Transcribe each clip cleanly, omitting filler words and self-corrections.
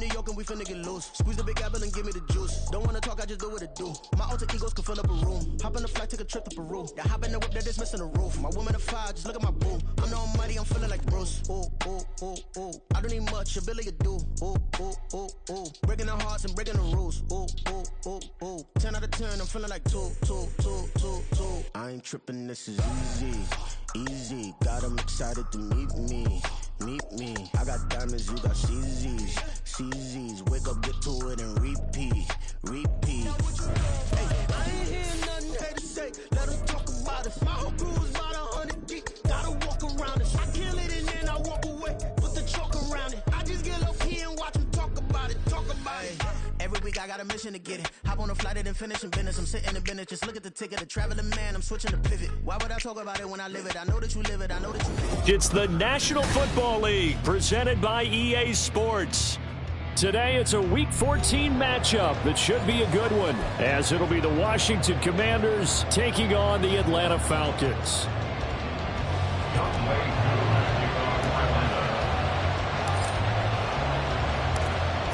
New York and we finna get loose. Squeeze the big apple and give me the juice. Don't wanna talk, I just do what it do. My alter egos can fill up a room. Hop in the flight, take a trip to Peru. Yeah, hop in the whip that is missing the roof. My woman a fire, just look at my boo. I'm the almighty, I'm feeling like Bruce. Ooh, ooh, ooh, ooh. I don't need much, ability to do. Ooh, ooh, ooh, ooh. Breaking the hearts and breaking the rules. Ooh, ooh, ooh, ooh. 10 out of 10, I'm feeling like 2, 2, 2, 2, 2. I ain't tripping, this is easy, easy. Got them excited to meet me. Meet me. I got diamonds, you got CZs. CZs. Wake up, get to it, and repeat. Repeat. Hey, I ain't hearing nothing they to say. Let them talk about it. My whole crew is about 100 deep. Gotta walk around it. I kill it and then I walk away. Put the chalk around it. I just get low key and watch them talk about it. Talk about it. Every week I got a mission to get it. Hop on a flight and then finish in business. I'm sitting in business. Just look at the ticket. A traveling man. I'm switching to pivot. Why would I talk about it when I live it? I know that you live it. I know that you live it. It's the National Football League presented by EA Sports. Today it's a Week 14 matchup that should be a good one, as it'll be the Washington Commanders taking on the Atlanta Falcons.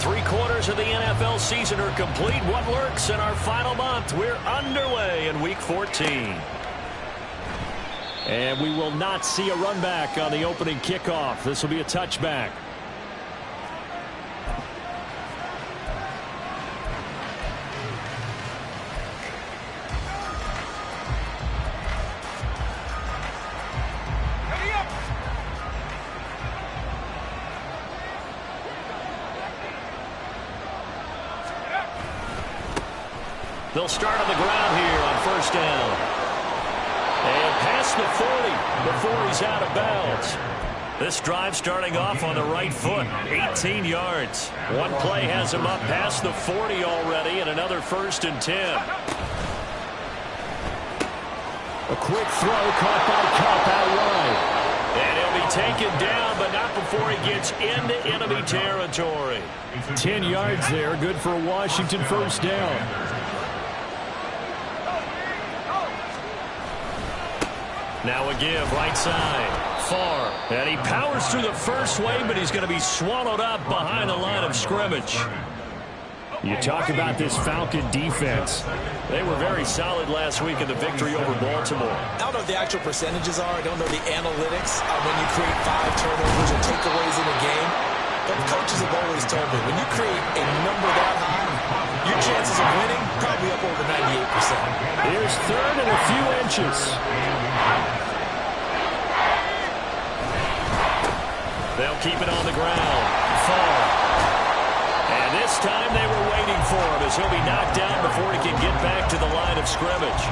Three-quarters of the NFL season are complete. What lurks in our final month? We're underway in Week 14. And we will not see a run back on the opening kickoff. This will be a touchback. They'll start on the ground here on first down. And past the 40 before he's out of bounds. This drive starting off on the right foot, 18 yards. One play has him up past the 40 already, and another 1st and 10. A quick throw caught by Cup out wide. And he'll be taken down, but not before he gets into enemy territory. 10 yards there, good for a Washington first down. Now a give, right side, far. And he powers through the first wave, but he's going to be swallowed up behind the line of scrimmage. You talk about this Falcon defense. They were very solid last week in the victory over Baltimore. I don't know what the actual percentages are. I don't know the analytics on when you create 5 turnovers or takeaways in a game. But coaches have always told me, when you create a number that high, your chances of winning probably up over 98%. Here's 3rd and a few inches. They'll keep it on the ground. Far. And this time they were waiting for him as he'll be knocked down before he can get back to the line of scrimmage.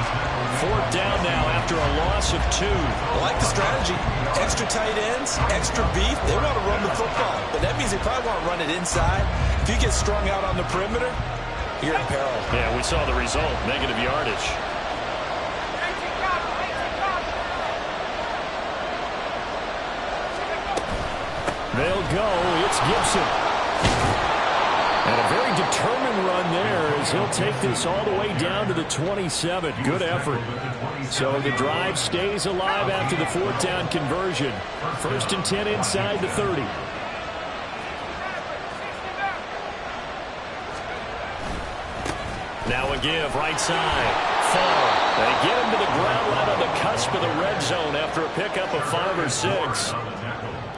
4th down now after a loss of 2. I like the strategy. Extra tight ends, extra beef. They want to run the football, but that means they probably want to run it inside. If you get strung out on the perimeter, you're in peril. Yeah, we saw the result, negative yardage. They'll go. It's Gibson. And a very determined run there as he'll take this all the way down to the 27. Good effort. So the drive stays alive after the 4th down conversion. 1st and 10 inside the 30. Now a give, right side. Far. They get him to the ground right on the cusp of the red zone after a pickup of 5 or 6.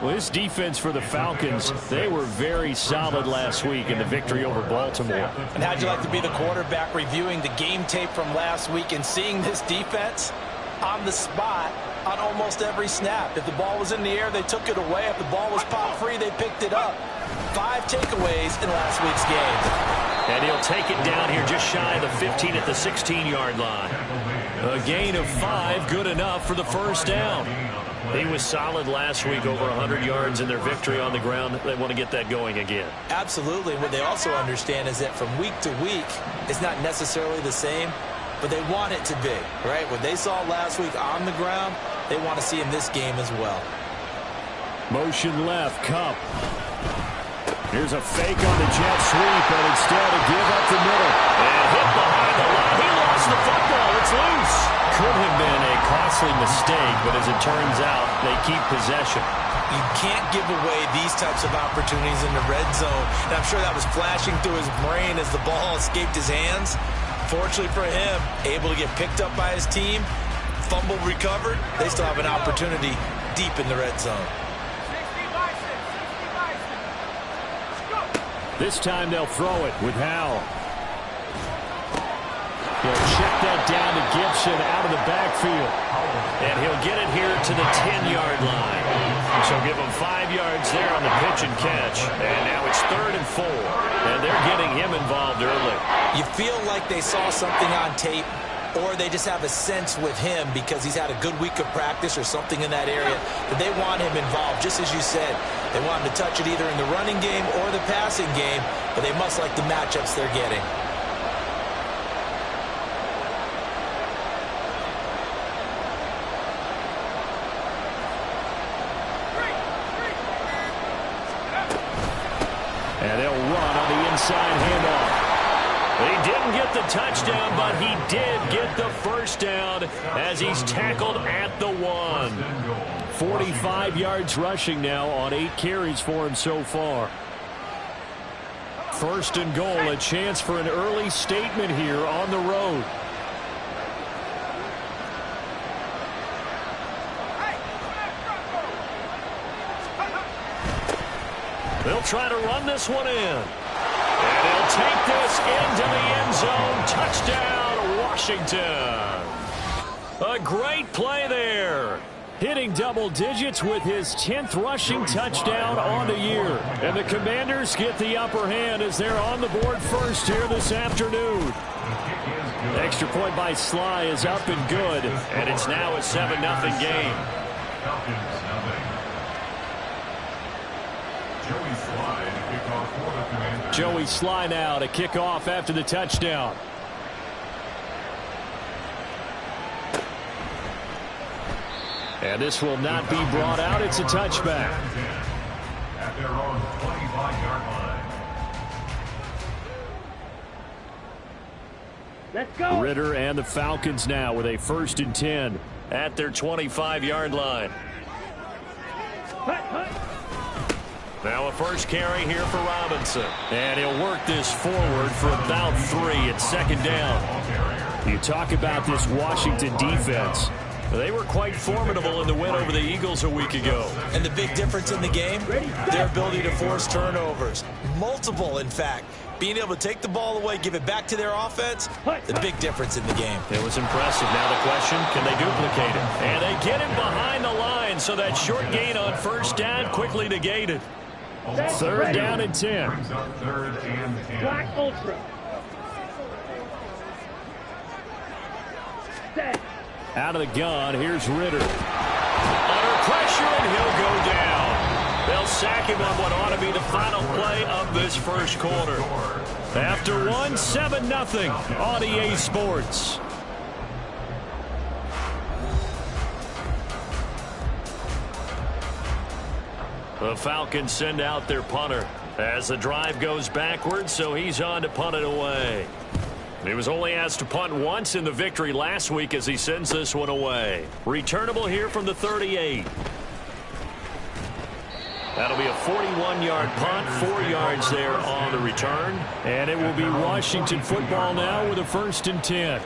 Well, this defense for the Falcons, they were very solid last week in the victory over Baltimore. And how'd you like to be the quarterback reviewing the game tape from last week and seeing this defense on the spot on almost every snap? If the ball was in the air, they took it away. If the ball was pop free, they picked it up. 5 takeaways in last week's game. And he'll take it down here just shy of the 15 at the 16-yard line. A gain of 5, good enough for the first down. He was solid last week, over 100 yards in their victory on the ground. They want to get that going again. Absolutely. What they also understand is that from week to week, it's not necessarily the same, but they want it to be, right? What they saw last week on the ground, they want to see in this game as well. Motion left, Cup. Here's a fake on the jet sweep, and instead a give up the middle. And hit behind the line. He lost lost the football. It's loose. Could have been a costly mistake, but as it turns out, they keep possession. You can't give away these types of opportunities in the red zone. And I'm sure that was flashing through his brain as the ball escaped his hands. Fortunately for him, able to get picked up by his team, fumble recovered. They still have an opportunity deep in the red zone. This time they'll throw it with Howell. He'll check that down to Gibson out of the backfield. And he'll get it here to the 10-yard line. So give him 5 yards there on the pitch and catch. And now it's 3rd and 4. And they're getting him involved early. You feel like they saw something on tape, or they just have a sense with him because he's had a good week of practice or something in that area that they want him involved, just as you said. They want him to touch it either in the running game or the passing game, but they must like the matchups they're getting. And they'll run on the inside handoff. He didn't get the touchdown, but he did get the first down as he's tackled at the 1. 45 yards rushing now on 8 carries for him so far. 1st and goal, a chance for an early statement here on the road. They'll try to run this one in. And he'll take this into the end zone. Touchdown, Washington. A great play there. Hitting double digits with his 10th rushing touchdown on the year. And the Commanders get the upper hand as they're on the board first here this afternoon. Extra point by Sly is up and good. And it's now a 7-0 game. Joey Sly now to kick off after the touchdown. And this will not be brought out. It's a touchback. At their own 25-yard line. Let's go. Ritter and the Falcons now with a 1st and 10 at their 25-yard line. Now a first carry here for Robinson. And he'll work this forward for about 3 at 2nd down. You talk about this Washington defense. They were quite formidable in the win over the Eagles a week ago. And the big difference in the game, their ability to force turnovers. Multiple, in fact. Being able to take the ball away, give it back to their offense, the big difference in the game. It was impressive. Now the question, can they duplicate it? And they get him behind the line, so that short gain on 1st down quickly negated. 3rd down and 10. Black Ultra. Out of the gun, here's Ritter. Under pressure, and he'll go down. They'll sack him on what ought to be the final play of this first quarter. After 1, 7-0 on EA Sports. The Falcons send out their punter as the drive goes backwards, so he's on to punt it away. He was only asked to punt once in the victory last week as he sends this one away. Returnable here from the 38. That'll be a 41-yard punt, 4 yards there on the return. And it will be Washington football now with a 1st and 10.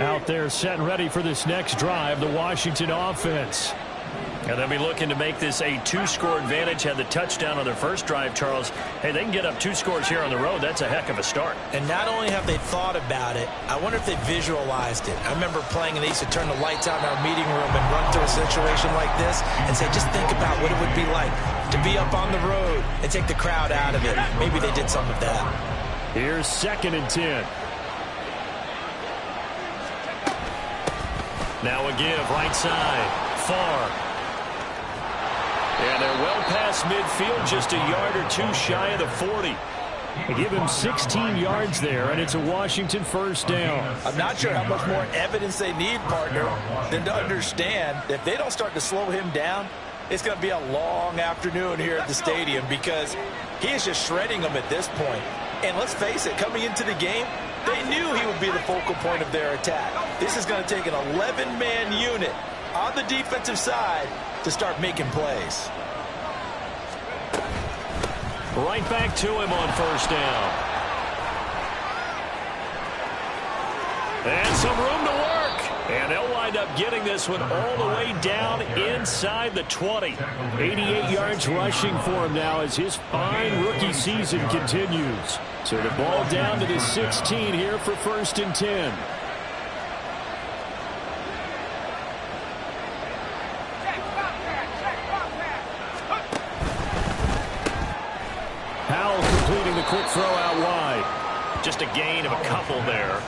Out there set and ready for this next drive, the Washington offense. And they'll be looking to make this a 2-score advantage. Had the touchdown on their first drive, Charles. Hey, they can get up 2 scores here on the road. That's a heck of a start. And not only have they thought about it, I wonder if they visualized it. I remember playing and they used to turn the lights out in our meeting room and run through a situation like this and say, just think about what it would be like to be up on the road and take the crowd out of it. Maybe they did some of that. Here's 2nd and 10. Now a give, right side, far. And they're well past midfield, just a yard or 2 shy of the 40. They give him 16 yards there, and it's a Washington first down. I'm not sure how much more evidence they need, partner, than to understand that if they don't start to slow him down, it's going to be a long afternoon here at the stadium because he is just shredding them at this point. And let's face it, coming into the game, they knew he would be the focal point of their attack. This is going to take an 11-man unit on the defensive side to start making plays. Right back to him on first down. And some room to work. And they'll wind up getting this one all the way down inside the 20. 88 yards rushing for him now as his fine rookie season continues. So the ball down to the 16 here for 1st and 10. Powell completing the quick throw out wide. Just a gain of a couple there.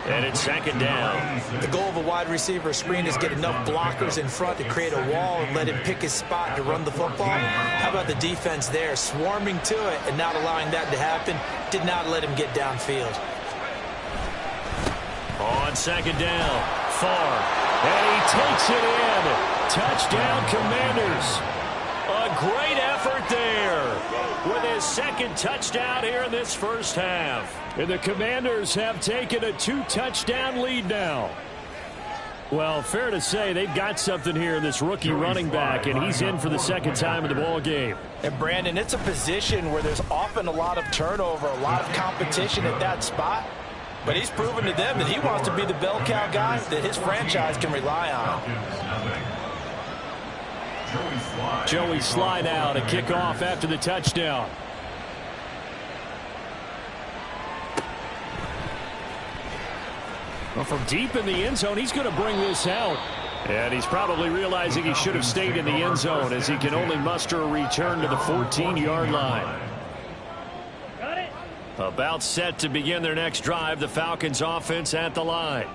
And it's 2nd down. The goal of a wide receiver screen is get enough blockers in front to create a wall and let him pick his spot to run the football. How about the defense there, swarming to it and not allowing that to happen? Did not let him get downfield. On 2nd down, far. And he takes it in. Touchdown, Commanders. A great effort there with his 2nd touchdown here in this first half. And the Commanders have taken a 2-touchdown lead now. Well, fair to say they've got something here in this rookie running back, and he's in for the 2nd time in the ball game. And Brandon, it's a position where there's often a lot of turnover, a lot of competition at that spot. But he's proven to them that he wants to be the bell cow guy that his franchise can rely on. Joey slide out, a kickoff after the touchdown. Well, from deep in the end zone, he's going to bring this out. And he's probably realizing he should have stayed in the end zone as he can only muster a return to the 14-yard line. About set to begin their next drive, the Falcons offense at the line.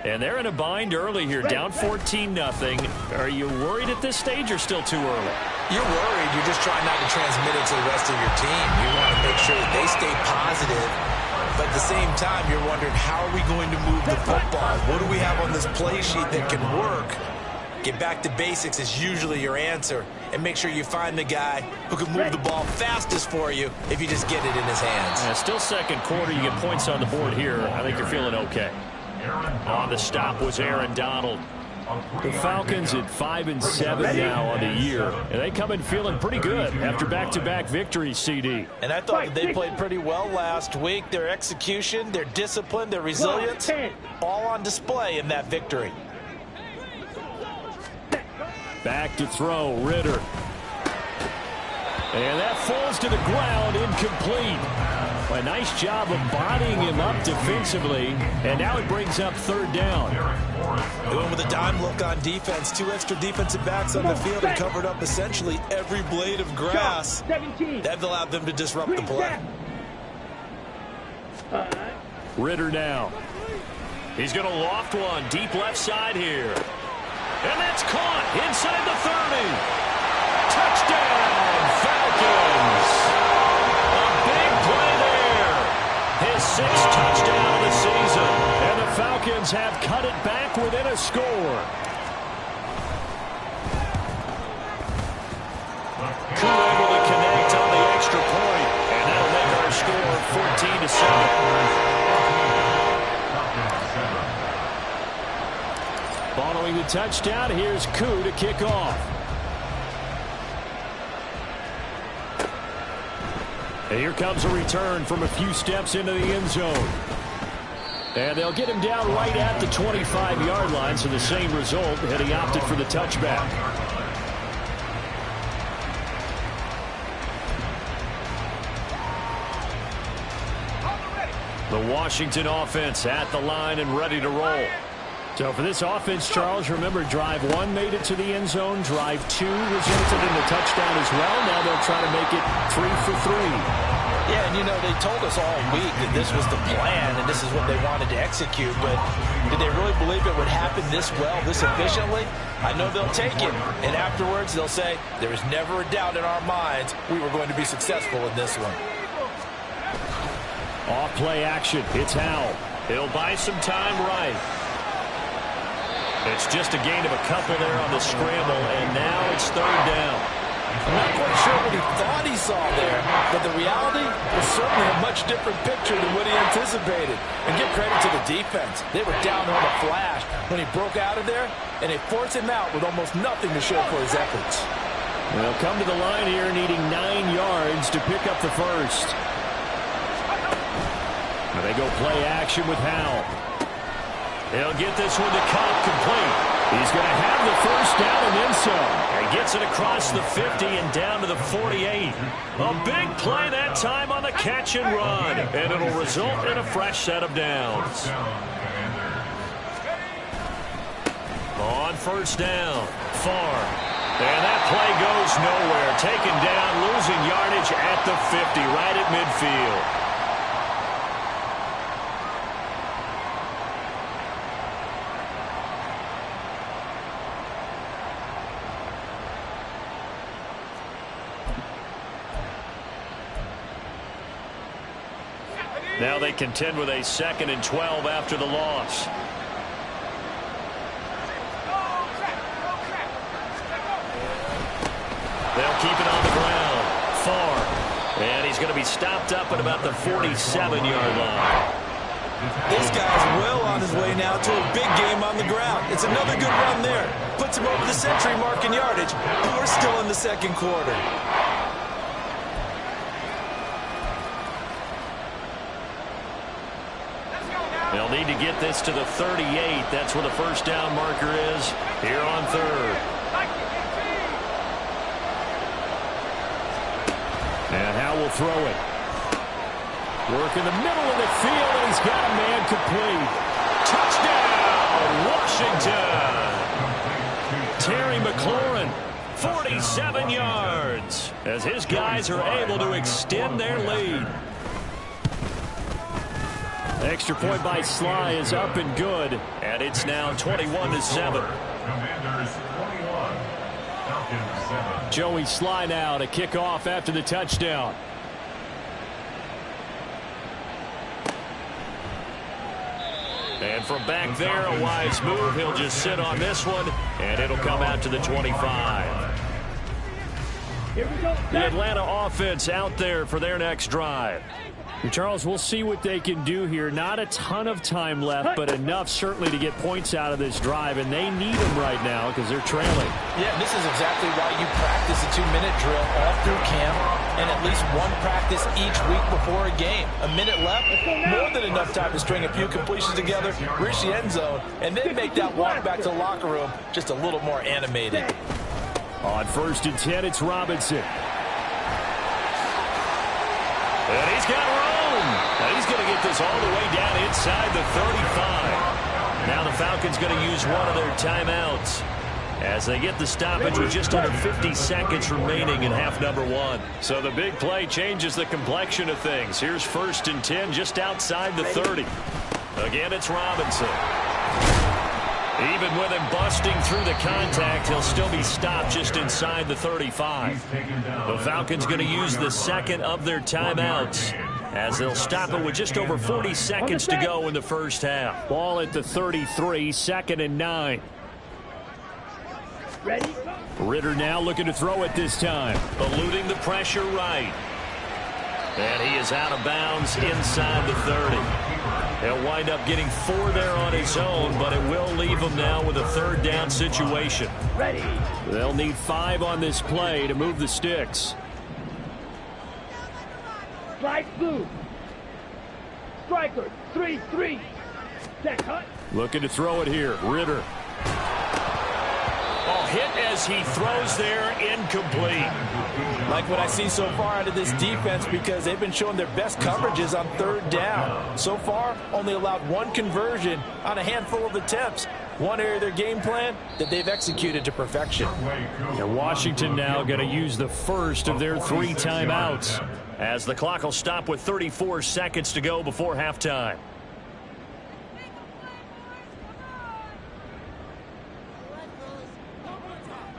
And they're in a bind early here, down 14-0. Are you worried at this stage or still too early? You're worried. You're just trying not to transmit it to the rest of your team. You want to make sure that they stay positive. But at the same time, you're wondering, how are we going to move the football? What do we have on this play sheet that can work? Get back to basics is usually your answer. And make sure you find the guy who can move the ball fastest for you if you just get it in his hands. Yeah, still 2nd quarter. You get points on the board here. I think you're feeling okay. On the stop was Aaron Donald. The Falcons at 5-7 now on the year. And they come in feeling pretty good after back-to-back victories, CD. And I thought that they played pretty well last week. Their execution, their discipline, their resilience, all on display in that victory. Back to throw, Ritter. And that falls to the ground, incomplete. A nice job of bodying him up defensively, and now it brings up 3rd down. They went with a dime look on defense. 2 extra defensive backs on the field and covered up essentially every blade of grass. That allowed them to disrupt the play. Ritter now. He's going to loft one deep left side here. And that's caught inside the 30. Touchdown, Falcons. A big play there. His 6th touchdown of the season. And the Falcons have cut it back within a score. Koo able to connect on the extra point. And that'll make our score 14-7. Following the touchdown, here's Koo to kick off. And here comes a return from a few steps into the end zone. And they'll get him down right at the 25-yard line, so the same result, and he opted for the touchback. The Washington offense at the line and ready to roll. So for this offense, Charles, remember, drive 1 made it to the end zone. Drive 2 resulted in the touchdown as well. Now they'll try to make it 3 for 3. Yeah, and you know, they told us all week that this was the plan and this is what they wanted to execute. But did they really believe it would happen this well, this efficiently? I know they'll take it. And afterwards, they'll say, there was never a doubt in our minds we were going to be successful in this one. Off play action. It's Howell. He'll buy some time right. It's just a gain of a couple there on the scramble, and now it's third down. I'm not quite sure what he thought he saw there, but the reality was certainly a much different picture than what he anticipated. And give credit to the defense. They were down on a flash when he broke out of there, and they forced him out with almost nothing to show for his efforts. They'll come to the line here needing 9 yards to pick up the first. Now they go play action with Howell. He'll get this one to Cobb complete. He's going to have the first down and then some. And gets it across the 50 and down to the 48. A big play that time on the catch and run. And it'll result in a fresh set of downs. On first down, far. And that play goes nowhere. Taken down, losing yardage at the 50, right at midfield. Now they contend with a 2nd and 12 after the loss. They'll keep it on the ground. Far. And he's going to be stopped up at about the 47-yard line. This guy's well on his way now to a big game on the ground. It's another good run there. Puts him over the century mark in yardage, but we're still in the second quarter. They'll need to get this to the 38. That's where the first down marker is here on third. And Howell will throw it. Work in the middle of the field, and he's got a man complete. Touchdown, Washington! Terry McLaurin, 47 yards, as his guys are able to extend their lead. Extra point by Sly is up and good, and it's now 21-7. Joey Sly now to kick off after the touchdown. And from back there, a wise move. He'll just sit on this one, and it'll come out to the 25. The Atlanta offense out there for their next drive. Charles, we'll see what they can do here. Not a ton of time left, but enough certainly to get points out of this drive, and they need them right now because they're trailing. Yeah, this is exactly why you practice a 2-minute drill all through camp and at least one practice each week before a game. A minute left, more than enough time to string a few completions together, reach the end zone, and then make that walk back to the locker room just a little more animated. On 1st and 10, it's Robinson. And he's got room. And he's going to get this all the way down inside the 35. Now the Falcons going to use one of their timeouts as they get the stoppage with just under 50 seconds remaining in half number 1. So the big play changes the complexion of things. Here's 1st and 10 just outside the 30. Again, it's Robinson. Even with him busting through the contact, he'll still be stopped just inside the 35. The Falcons going to use the second of their timeouts as they'll stop it with just over 40 seconds to go in the first half. Ball at the 33, 2nd and 9. Ready? Ritter now looking to throw it this time. Eluding the pressure right. And he is out of bounds inside the 30. He'll wind up getting 4 there on his own, but it will leave him now with a 3rd down situation. Ready. They'll need 5 on this play to move the sticks. Slide blue. Striker, 3-3. Set cut. Looking to throw it here. Ritter. Oh, hit as he throws there, incomplete. Like what I see so far out of this defense because they've been showing their best coverages on 3rd down. So far, only allowed 1 conversion on a handful of attempts. One area of their game plan that they've executed to perfection. And Washington now going to use the first of their 3 timeouts as the clock will stop with 34 seconds to go before halftime.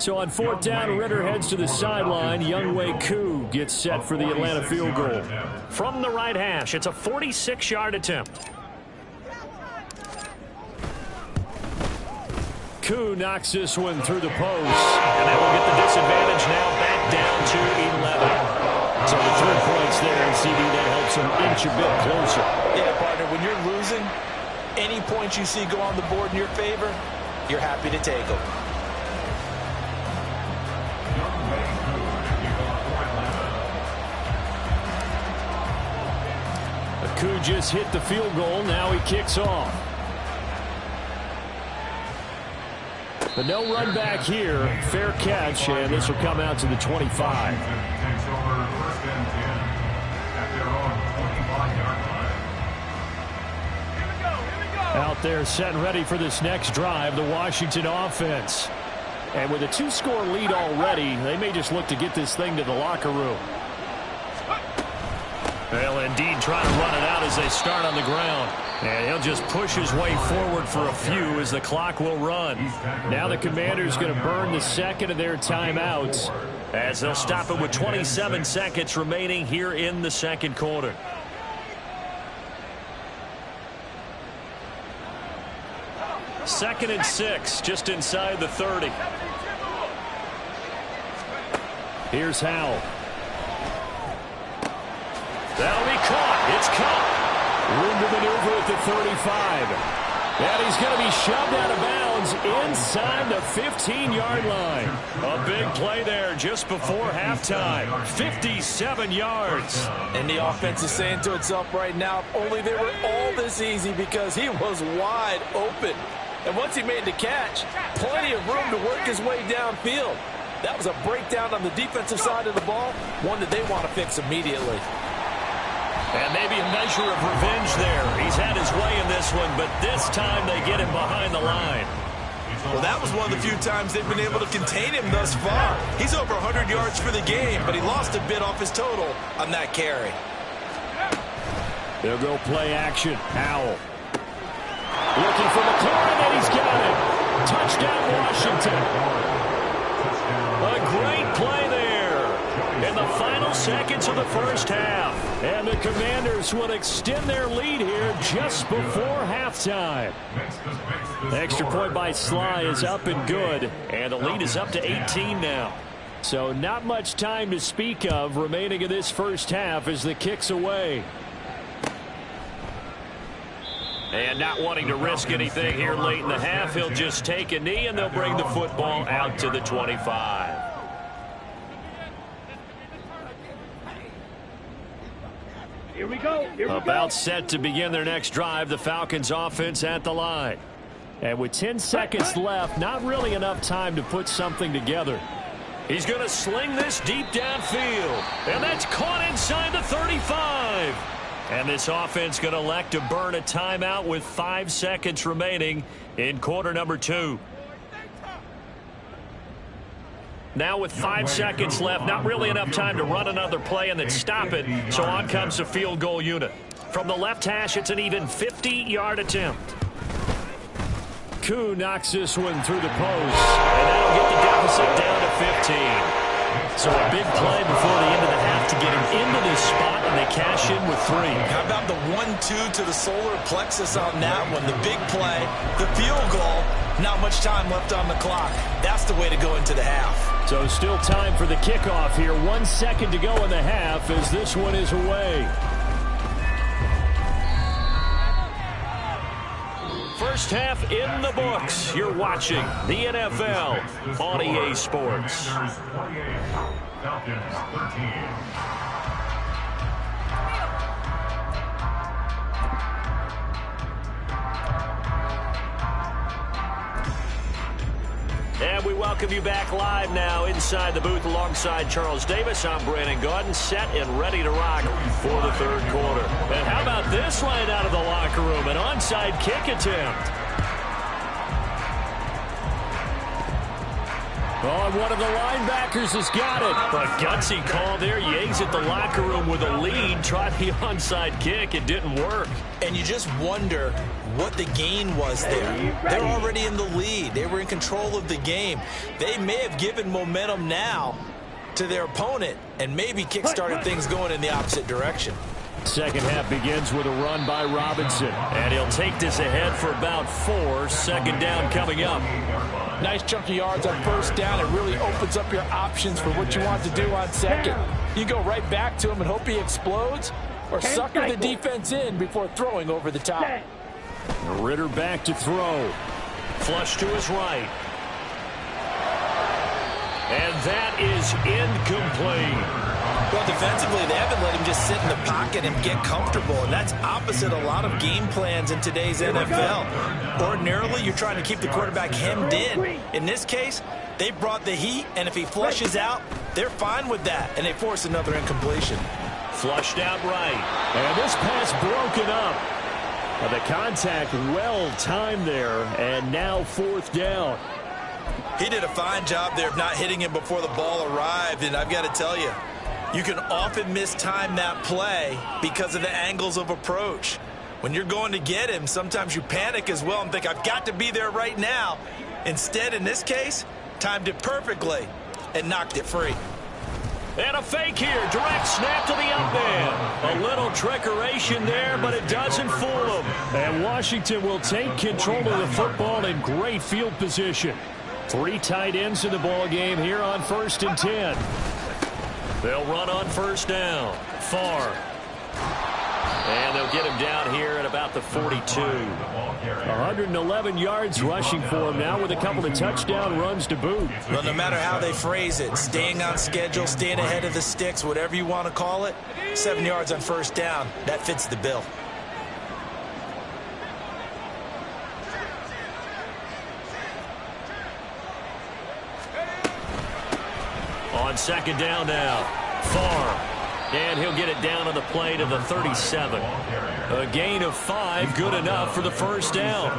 So on fourth down, Ritter heads to the sideline. Younghoe Koo gets set for the Atlanta field goal. From the right hash, it's a 46-yard attempt. Koo knocks this one through the post. And that will get the disadvantage now back down to 11. So the 3 points there, and CD, that helps them inch a bit closer. Yeah, partner, when you're losing, any points you see go on the board in your favor, you're happy to take them. Koo just hit the field goal. Now he kicks off. But no run back here. Fair catch, and this will come out to the 25. Out there set and ready for this next drive, the Washington offense. And with a 2-score lead already, they may just look to get this thing to the locker room. They'll indeed try to run it out as they start on the ground. And he'll just push his way forward for a few as the clock will run. Now the Commanders going to burn the second of their timeouts as they'll stop it with 27 seconds remaining here in the second quarter. Second and 6, just inside the 30. Here's Howell. That'll be caught. It's caught. Room to maneuver at the 35. And he's going to be shoved out of bounds inside the 15-yard line. A big play there just before halftime. 57 yards. And the offense is saying to itself right now, only they were all this easy because he was wide open. And once he made the catch, plenty of room to work his way downfield. That was a breakdown on the defensive side of the ball, one that they want to fix immediately. And maybe a measure of revenge there. He's had his way in this one, but this time they get him behind the line. Well, that was one of the few times they've been able to contain him thus far. He's over 100 yards for the game, but he lost a bit off his total on that carry. They'll go play action. Howell. Looking for McLaurin, and he's got it. Touchdown, Washington. A great play there in the final seconds of the first half. And the Commanders will extend their lead here just before halftime. Extra point by Sly is up and good. And the lead is up to 18 now. So not much time to speak of remaining in this first half as the kick's away. And not wanting to risk anything here late in the half, he'll just take a knee and they'll bring the football out to the 25. Here we go. About set to begin their next drive, the Falcons offense at the line. And with 10 seconds left, not really enough time to put something together. He's going to sling this deep downfield. And that's caught inside the 35. And this offense going to elect to burn a timeout with 5 seconds remaining in quarter number 2. Now with 5 seconds left, not really enough time to run another play and then stop it. So on comes the field goal unit. From the left hash, it's an even 50-yard attempt. Koo knocks this one through the post. And that'll get the deficit down to 15. So a big play before the end of the half to get him into this spot, and they cash in with 3. How about the 1-2 to the solar plexus on that one? The big play, the field goal, not much time left on the clock. That's the way to go into the half. So still time for the kickoff here. 1 second to go in the half as this one is away. First half in the books. You're watching the NFL on EA Sports. And we welcome you back live now inside the booth alongside Charles Davis. I'm Brandon Gaudin, set and ready to rock for the third quarter. And how about this right out of the locker room? An onside kick attempt. Oh, one of the linebackers has got it. A gutsy call there. You exit the locker room with a lead. Try the onside kick. It didn't work. And you just wonder what the gain was there. They're already in the lead. They were in control of the game. They may have given momentum now to their opponent and maybe kick-started things going in the opposite direction. Second half begins with a run by Robinson. And he'll take this ahead for about 4. Second down coming up. Nice chunky yards on first down. It really opens up your options for what you want to do on second. You go right back to him and hope he explodes, or sucker the defense in before throwing over the top. Ritter back to throw. Flush to his right. And that is incomplete. Well, defensively, they haven't let him just sit in the pocket and get comfortable, and that's opposite a lot of game plans in today's NFL. Ordinarily, you're trying to keep the quarterback hemmed in. In this case, they brought the heat, and if he flushes out, they're fine with that, and they force another incompletion. Flushed out right. And this pass broken up. The contact well-timed there, and now fourth down. He did a fine job there of not hitting him before the ball arrived, and I've got to tell you, you can often mistime that play because of the angles of approach. When you're going to get him, sometimes you panic as well and think, I've got to be there right now. Instead, in this case, timed it perfectly and knocked it free. And a fake here. Direct snap to the up man. A little trickeration there, but it doesn't fool them. And Washington will take control of the football in great field position. 3 tight ends in the ball game here on 1st and 10. They'll run on first down. Far. And they'll get him down here at about the 42. 111 yards rushing for him now with a couple of touchdown runs to boot. Well, no matter how they phrase it, staying on schedule, staying ahead of the sticks, whatever you want to call it, 7 yards on first down, that fits the bill. On second down now. Far. And he'll get it down on the play to the 37. A gain of 5, good enough for the first down.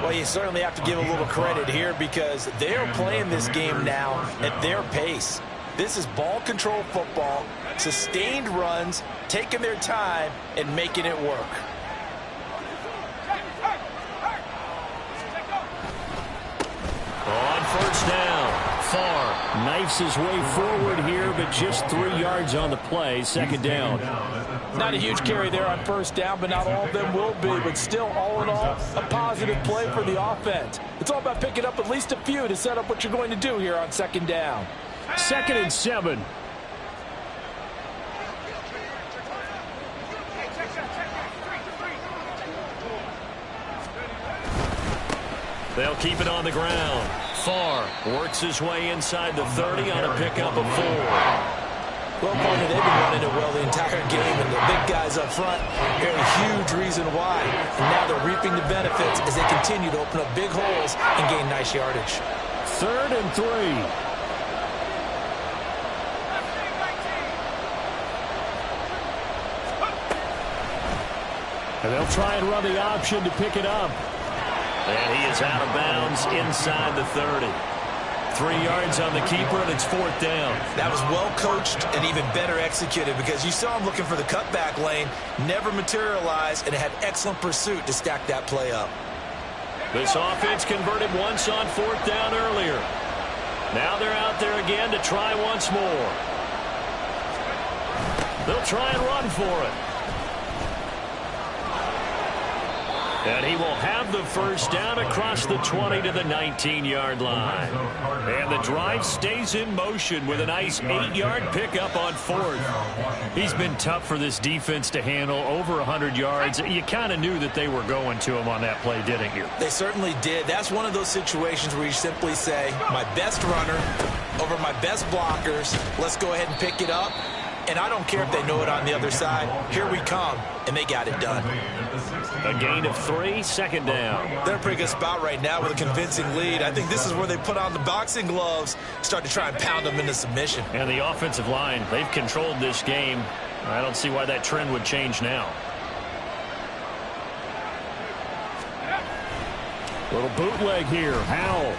Well, you certainly have to give a little credit here because they're playing this game now at their pace. This is ball control football, sustained runs, taking their time, and making it work. On first down. Far. Knifes his way forward here, but just 3 yards on the play. Second down. Not a huge carry there on first down, but not all of them will be. But still, all in all, a positive play for the offense. It's all about picking up at least a few to set up what you're going to do here on second down. 2nd and 7. They'll keep it on the ground. Far works his way inside the 30 on a pickup of 4. Well, partner, they've been running it well the entire game, and the big guys up front are a huge reason why. And now they're reaping the benefits as they continue to open up big holes and gain nice yardage. 3rd and 3. And they'll try and run the option to pick it up. And he is out of bounds inside the 30. 3 yards on the keeper, and it's 4th down. That was well coached and even better executed because you saw him looking for the cutback lane, never materialized, and had excellent pursuit to stack that play up. This offense converted once on 4th down earlier. Now they're out there again to try once more. They'll try and run for it. And he will have the first down across the 20 to the 19-yard line. And the drive stays in motion with a nice 8-yard pickup on 4th. He's been tough for this defense to handle, over 100 yards. You kind of knew that they were going to him on that play, didn't you? They certainly did. That's one of those situations where you simply say, my best runner over my best blockers. Let's go ahead and pick it up. And I don't care if they know it on the other side. Here we come, and they got it done. A gain of 3, second down. They're in a pretty good spot right now with a convincing lead. I think this is where they put on the boxing gloves, start to try and pound them into submission. And the offensive line, they've controlled this game. I don't see why that trend would change now. Little bootleg here. Howell.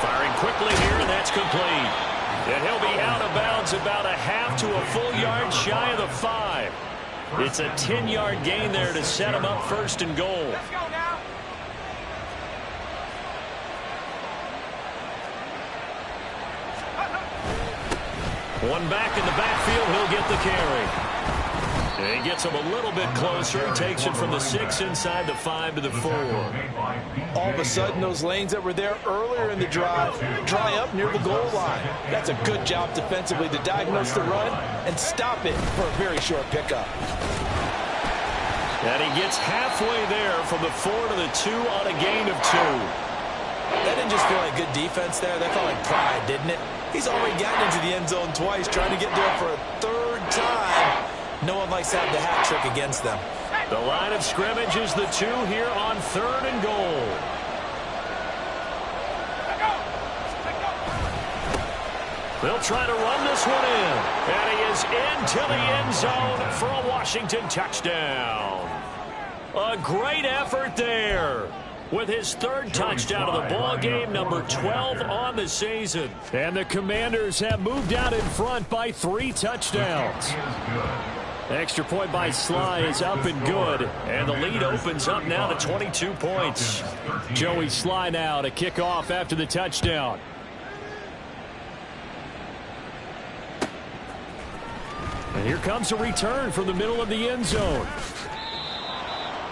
Firing quickly here, and that's complete. And he'll be out of bounds about a half to a full yard shy of the 5. It's a 10-yard gain there to set him up first and goal. Let's go now. One back in the backfield, he'll get the carry. And he gets him a little bit closer. He takes it from the 6 inside the 5 to the 4. All of a sudden, those lanes that were there earlier in the drive dry up near the goal line. That's a good job defensively to diagnose the run and stop it for a very short pickup. And he gets halfway there from the 4 to the 2 on a gain of 2. That didn't just feel like good defense there. That felt like pride, didn't it? He's already gotten into the end zone twice, trying to get there for a 3rd time. No one likes to have the hat trick against them. The line of scrimmage is the 2 here on 3rd and goal. They'll try to run this one in. And he is into the end zone for a Washington touchdown. A great effort there, with his 3rd touchdown of the ball game, number 12 on the season. And the Commanders have moved out in front by 3 touchdowns. Extra point by Sly is up and good, and the lead opens up now to 22 points. Joey Sly now to kick off after the touchdown. And here comes a return from the middle of the end zone.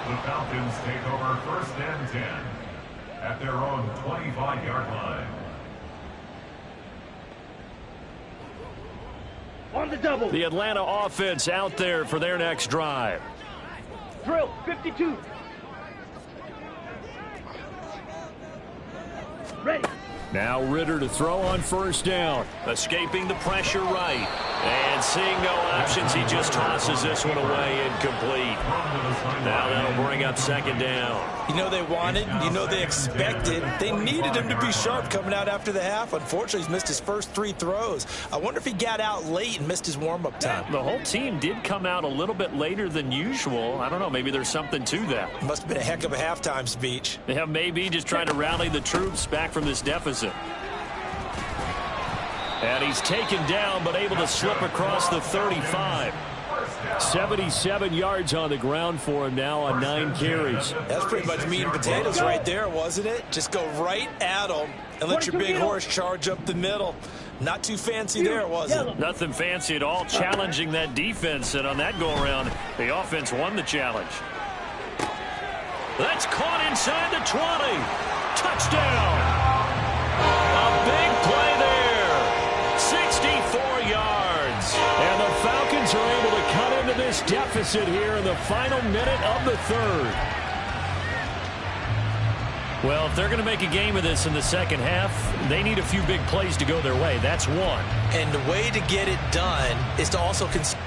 The Falcons take over 1st and 10 at their own 25-yard line. On the double. The Atlanta offense out there for their next drive. Drill, 52. Ready. Now Ritter to throw on 1st down. Escaping the pressure right. And seeing no options, he just tosses this one away incomplete. Now that'll bring up 2nd down. You know they wanted, you know they expected. They needed him to be sharp coming out after the half. Unfortunately, he's missed his first 3 throws. I wonder if he got out late and missed his warm-up time. The whole team did come out a little bit later than usual. I don't know, maybe there's something to that. Must have been a heck of a halftime speech. Yeah, maybe just trying to rally the troops back from this deficit. And he's taken down, but able to slip across the 35. 77 yards on the ground for him now on 9 carries. That's pretty much meat and potatoes right there, wasn't it? Just go right at him and let your big horse charge up the middle. Not too fancy there, was it? Nothing fancy at all, challenging that defense. And on that go-around, the offense won the challenge. That's caught inside the 20. Touchdown. A big play there. 64 yards. And the Falcons are able to cut into this deficit here in the final minute of the 3rd. Well, if they're going to make a game of this in the second half, they need a few big plays to go their way. That's one. And the way to get it done is to also consider.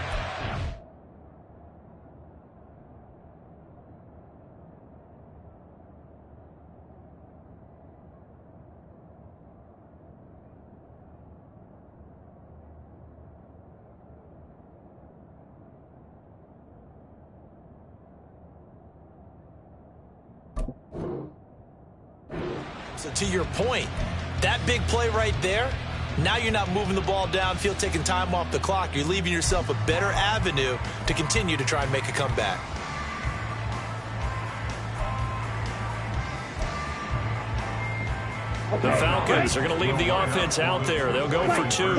So to your point, that big play right there, now you're not moving the ball downfield, taking time off the clock. You're leaving yourself a better avenue to continue to try and make a comeback. The Falcons are going to leave the offense out there. They'll go for 2.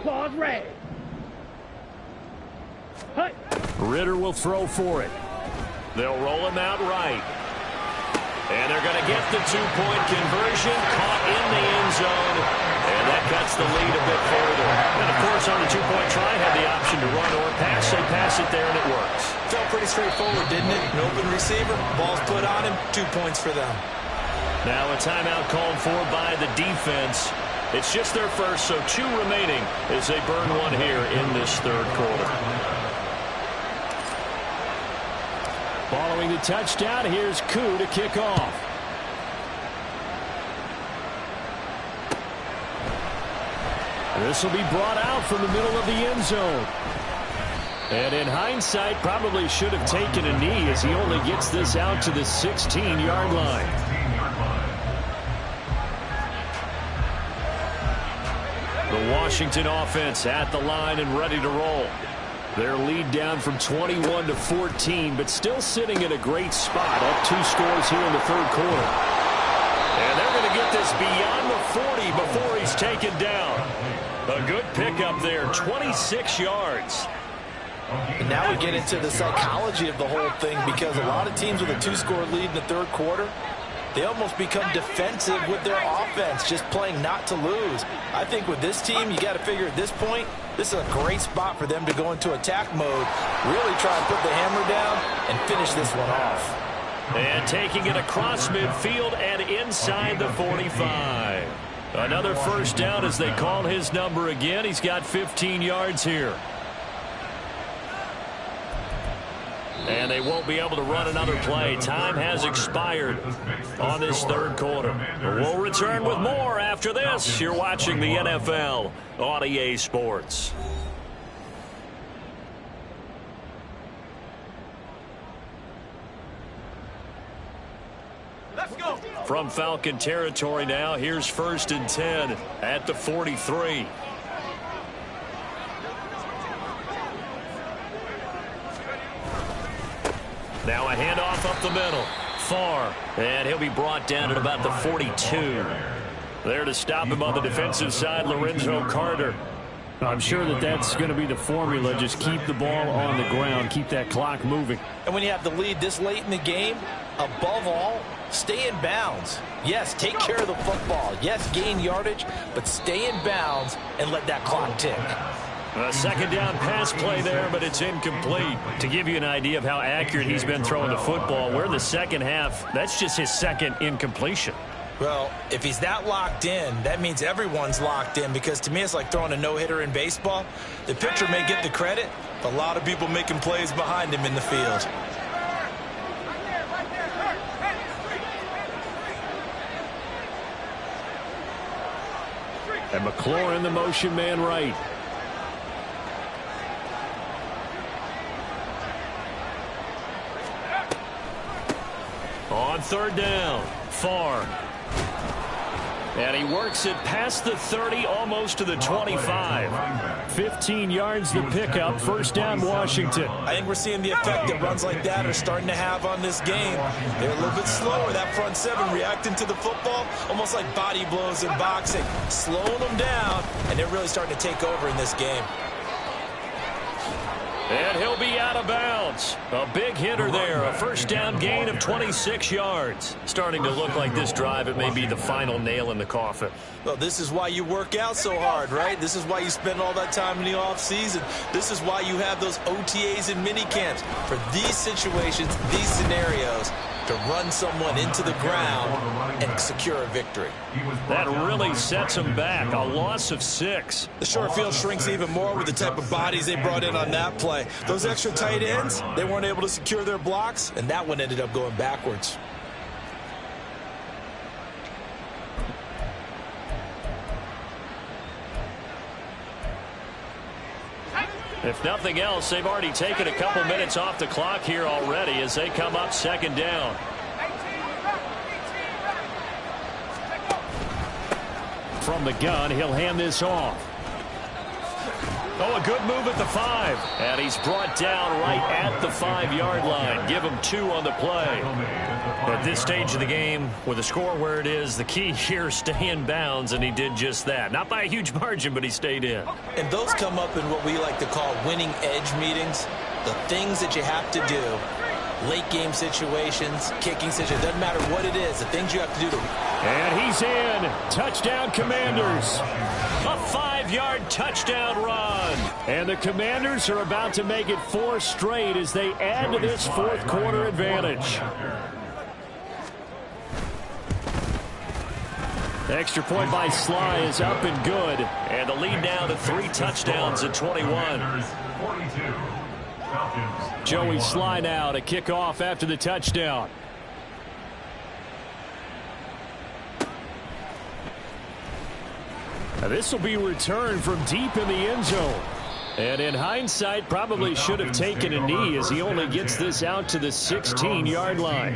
Claws red. Ritter will throw for it. They'll roll him out right. And they're going to get the 2-point conversion, caught in the end zone, and that cuts the lead a bit further. And, of course, on the 2-point try, had the option to run or pass. They pass it there, and it works. Felt pretty straightforward, didn't it? An open receiver, ball's put on him, 2 points for them. Now a timeout called for by the defense. It's just their first, so 2 remaining as they burn one here in this 3rd quarter. Following the touchdown, here's Koo to kick off. This will be brought out from the middle of the end zone. And in hindsight, probably should have taken a knee as he only gets this out to the 16-yard line. Washington offense at the line and ready to roll. Their lead down from 21 to 14, but still sitting in a great spot. Up 2 scores here in the third quarter. And they're going to get this beyond the 40 before he's taken down. A good pickup there, 26 yards. And now we get into the psychology of the whole thing, because a lot of teams with a 2-score lead in the third quarter, they almost become defensive with their offense, just playing not to lose. I think with this team, you got to figure at this point, this is a great spot for them to go into attack mode, really try and put the hammer down and finish this one off. And taking it across midfield and inside the 45. Another first down as they call his number again. He's got 15 yards here. And they won't be able to run another play. Time has expired on this third quarter. We'll return with more after this. You're watching the NFL on EA Sports. Let's go. From Falcon territory now, here's 1st and 10 at the 43. Now a handoff up the middle. Far. And he'll be brought down at about the 42. There to stop him on the defensive side, Lorenzo Carter. I'm sure that's going to be the formula. Just keep the ball on the ground. Keep that clock moving. And when you have the lead this late in the game, above all, stay in bounds. Yes, take care of the football. Yes, gain yardage, but stay in bounds and let that clock tick. A second down pass play there, but it's incomplete. To give you an idea of how accurate he's been throwing the football, we're in the second half. That's just his second incompletion. Well, if he's that locked in, that means everyone's locked in, because to me it's like throwing a no-hitter in baseball. The pitcher may get the credit, but a lot of people making plays behind him in the field. And McLaurin, the motion man right. On third down, Farr. And he works it past the 30, almost to the 25. 15 yards the pickup, first down Washington. I think we're seeing the effect that runs like that are starting to have on this game. They're a little bit slower, that front seven reacting to the football, almost like body blows in boxing, slowing them down, and they're really starting to take over in this game. And he'll be out of bounds. A big hitter there. A first down gain of 26 yards. Starting to look like this drive, it may be the final nail in the coffin. Well, this is why you work out so hard, right? This is why you spend all that time in the offseason. This is why you have those OTAs and mini camps. For these situations, these scenarios, to run someone into the ground and secure a victory. That really sets them back. A loss of 6. The short field shrinks even more with the type of bodies they brought in on that play. Those extra tight ends, they weren't able to secure their blocks, and that one ended up going backwards. If nothing else, they've already taken a couple minutes off the clock here already as they come up second down. From the gun, he'll hand this off. Oh, a good move at the 5. And he's brought down right at the 5-yard line. Give him 2 on the play. At this stage of the game, with the score where it is, the key here, stay in bounds, and he did just that. Not by a huge margin, but he stayed in. And those come up in what we like to call winning edge meetings. The things that you have to do. Late game situations, kicking situations, doesn't matter what it is, the things you have to do. And he's in. Touchdown, Commanders. A 5-yard touchdown run. And the Commanders are about to make it 4 straight as they add to this fourth quarter advantage. Extra point by Sly is up and good. And the lead now to 3 touchdowns at 21. Joey Sly now to kick off after the touchdown. Now this will be returned from deep in the end zone. And in hindsight, probably should have taken a knee as he only gets this out to the 16-yard line.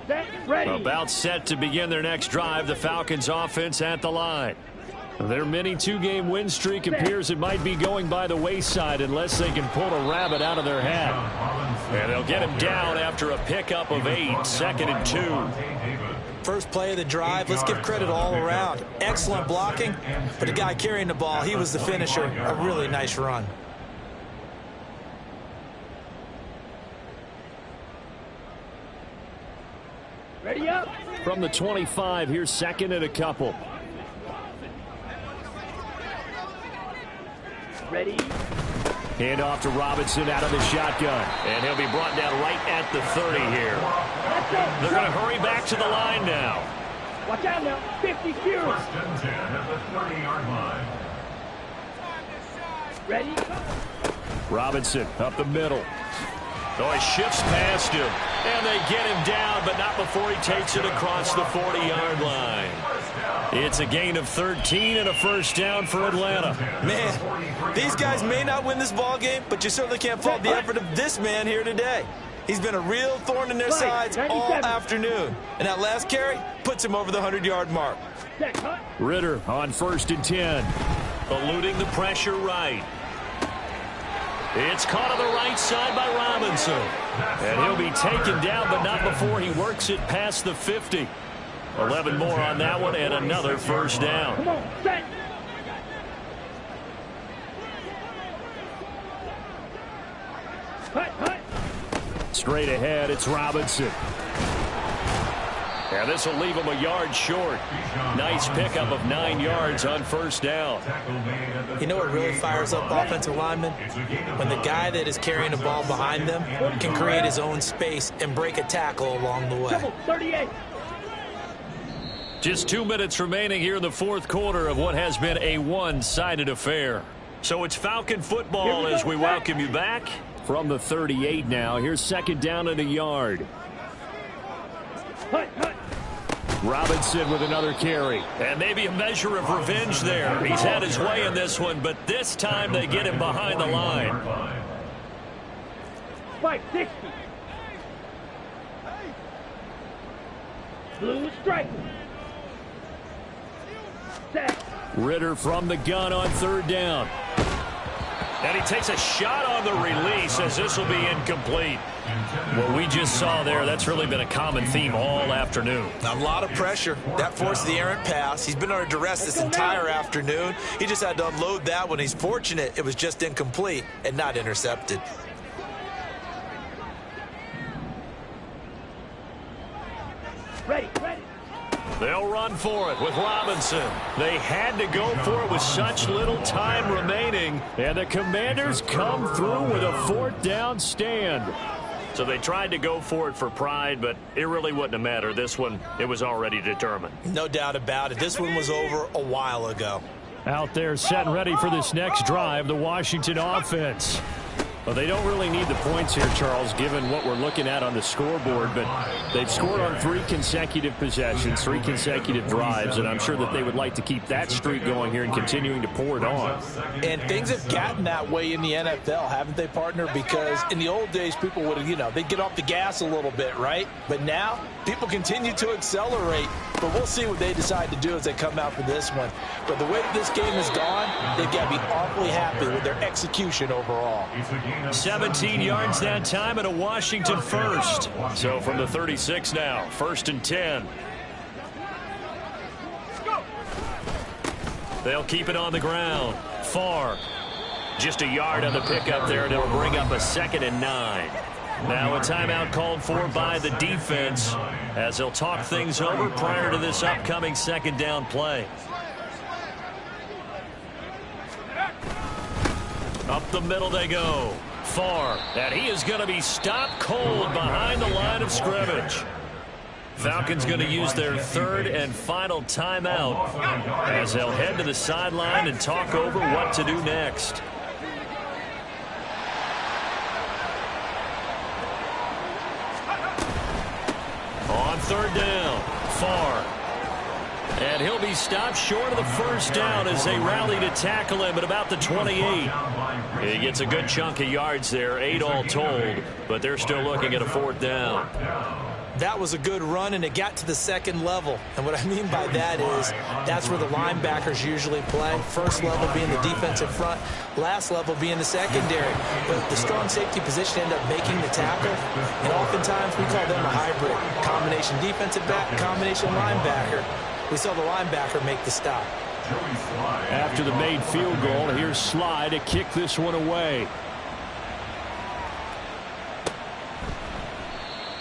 Second Ready. About set to begin their next drive, the Falcons offense at the line. Their mini two-game win streak appears it might be going by the wayside unless they can pull a rabbit out of their hat. And they'll get him down after a pickup of 8, 2nd and 2. First play of the drive, let's give credit all around. Excellent blocking, but the guy carrying the ball, he was the finisher. A really nice run. Ready up. From the 25, here's 2nd and a couple. Ready. Hand off to Robinson out of the shotgun. And he'll be brought down right at the 30 here. They're going to hurry back to the line now. Watch out now. 50 fewer. 1st and 10 at the 30-yard line. Ready. Robinson up the middle. Oh, he shifts past him. And they get him down, but not before he takes it across the 40-yard line. It's a gain of 13 and a first down for Atlanta. Man, these guys may not win this ball game, but you certainly can't fault the effort of this man here today. He's been a real thorn in their sides all afternoon. And that last carry puts him over the 100-yard mark. Ritter on 1st and 10. Eluding the pressure right. It's caught on the right side by Robinson. And he'll be taken down, but not before he works it past the 50. 11 more on that one, and another first down. Come on, set. Hut. Straight ahead, it's Robinson. And this will leave him a yard short. Nice pickup of 9 yards on first down. You know what really fires up offensive linemen? When the guy that is carrying the ball behind them can create his own space and break a tackle along the way. 38. Just 2 minutes remaining here in the 4th quarter of what has been a one-sided affair. So it's Falcon football as we welcome you back. From the 38 now, here's 2nd down and a yard. Hut. Robinson with another carry. And maybe a measure of revenge there. He's had his way in this one, but this time they get him behind the line. 560. Blue strike. Set. Ritter from the gun on 3rd down. And he takes a shot on the release as this will be incomplete. What we just saw there, that's really been a common theme all afternoon. A lot of pressure. That forced the errant pass. He's been under duress this entire afternoon. He just had to unload that one. He's fortunate it was just incomplete and not intercepted. Ready. They'll run for it with Robinson. They had to go for it with such little time remaining. And the Commanders come through with a 4th down stand. So they tried to go for it for pride, but it really wouldn't have mattered. This one, it was already determined. No doubt about it. This one was over a while ago. Out there set and ready for this next drive, the Washington offense. Well, they don't really need the points here, Charles, given what we're looking at on the scoreboard, but they've scored on 3 consecutive possessions, 3 consecutive drives, and I'm sure that they would like to keep that streak going here and continuing to pour it on. And things have gotten that way in the NFL, haven't they, partner? Because in the old days, people would, they'd get off the gas a little bit, right? But now, people continue to accelerate, but we'll see what they decide to do as they come out for this one. But the way that this game has gone, they've got to be awfully happy with their execution overall. 17 yards that time and a Washington first. So from the 36 now, 1st and 10. They'll keep it on the ground. Far. Just a yard on the pickup there, and it'll bring up a 2nd and 9. Now a timeout called for by the defense as they'll talk things over prior to this upcoming 2nd down play. Up the middle they go. Far. And he is going to be stopped cold behind the line of scrimmage. Falcons going to use their 3rd and final timeout as they'll head to the sideline and talk over what to do next. On 3rd down. Far. And he'll be stopped short of the first down as they rally to tackle him at about the 28. He gets a good chunk of yards there, 8 all told, but they're still looking at a 4th down. That was a good run, and it got to the second level. And what I mean by that is that's where the linebackers usually play. First level being the defensive front, last level being the secondary. But the strong safety position ended up making the tackle, and oftentimes we call them a hybrid. Combination defensive back, combination linebacker. We saw the linebacker make the stop. After the made field goal, here's Sly to kick this one away.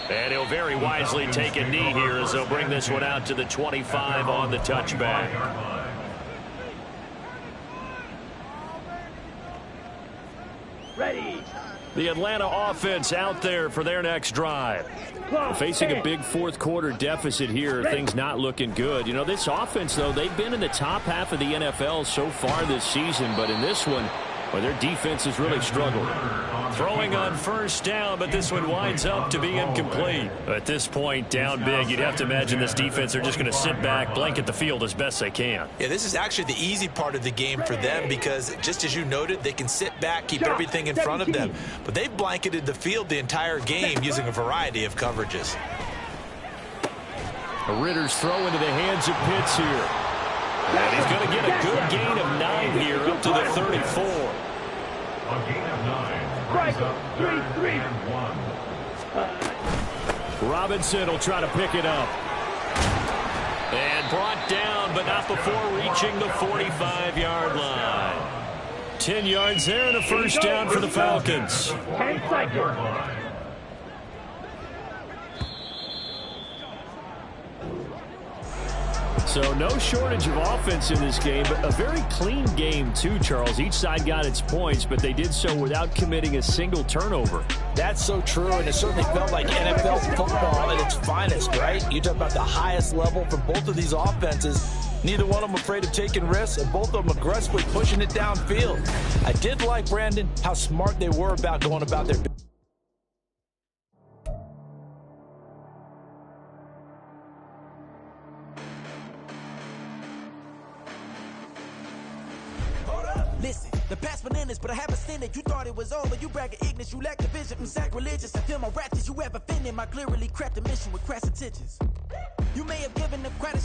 And he'll very wisely take a knee here as they'll bring this one out to the 25 on the touchback. Ready. The Atlanta offense out there for their next drive. Facing a big fourth quarter deficit here, things not looking good. You know, this offense, though, they've been in the top half of the NFL so far this season, but in this one, well, their defense has really struggled. Throwing on first down, but this one winds up to be incomplete. At this point, down big, you'd have to imagine this defense are just going to sit back, blanket the field as best they can. Yeah, this is actually the easy part of the game for them because, just as you noted, they can sit back, keep everything in front of them. But they've blanketed the field the entire game using a variety of coverages. Ritter's throw into the hands of Pitts here. And he's going to get a good gain of 9 here up to the 34. A gain of 9. Strike. 3-3. Robinson will try to pick it up. And brought down, but not before reaching the 45-yard line. 10 yards there and a first down for the Falcons. 10 seconds. So no shortage of offense in this game, but a very clean game too, Charles. Each side got its points, but they did so without committing a single turnover. That's so true, and it certainly felt like NFL football at its finest, right? You talk about the highest level for both of these offenses. Neither one of them afraid of taking risks, and both of them aggressively pushing it downfield. I did like, Brandon, how smart they were about going about their business. Listen, the past bananas, but I haven't seen it. You thought it was over. You bragging ignorance. You lack the vision. I'm sacrilegious. I feel my wrath. Did you ever offended? My clearly crafted mission with crass intentions. You may have given the credit.